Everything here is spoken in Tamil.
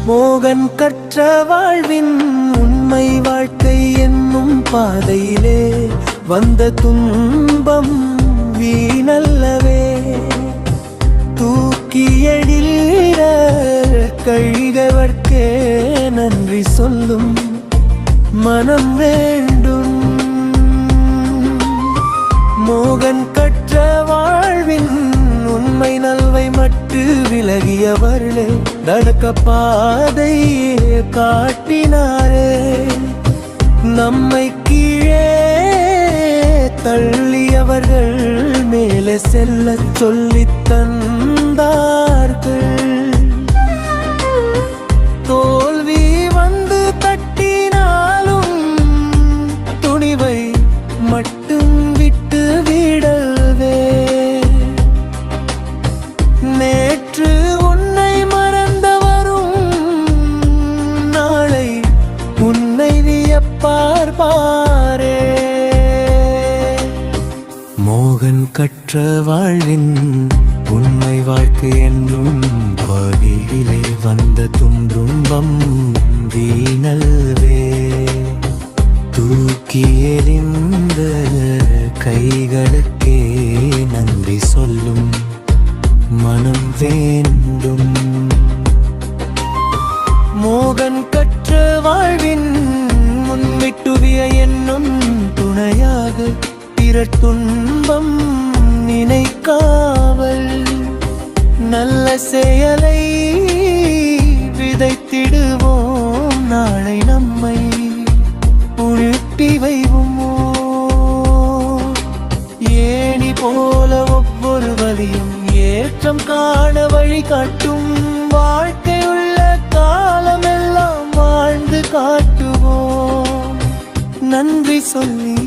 மோகன் கற்ற வாழ்வின் உண்மை வாழ்க்கை என்னும் பாதையிலே வந்த துன்பம் வீணல்லவே. தூக்கி எழில கழிகவர்க்கே நன்றி சொல்லும் மனம் வேண்டும். மோகன் கற்ற வாழ்வின் உண்மை நல்வை மட்டு விலகியவர்களே நடக்க பாதை காட்டினாரே. நம்மை கீழே தள்ளியவர்கள் மேலே செல்ல சொல்லித் தந்தார்கள். தோல்வி வந்து தட்டினாலும் துணிவை மட்டும் விட்டு விடவே. நேற்று உன்னை மறந்தவரும் நாளை உன்னை வியப்பார்பாரே. மோகன் கற்ற வாழ்வின் உண்மை வாழ்க்கை என்னும் பாதையிலே வந்த துன்பம் வீணல்வே. தூக்கி எறிந்த கைகளுக்கே நன்றி சொல்லும் மனம் வேண்டும். மோகன் கற்ற வாழ்வின் முன்விட்டுவிய என்னும் துணையாக பிறர் துன்பம் நினைக்காமல் நல்ல செயலை விதைத்திடுவோம். நாளை நம்மை உழுப்பி வைவோமோ. ஏணி போல ஒவ்வொரு வழியும் ஏற்றம் காண வழி காட்டும். வாழ்க்கையுள்ள காலமெல்லாம் வாழ்ந்து காட்டுவோம் நன்றி சொல்லி.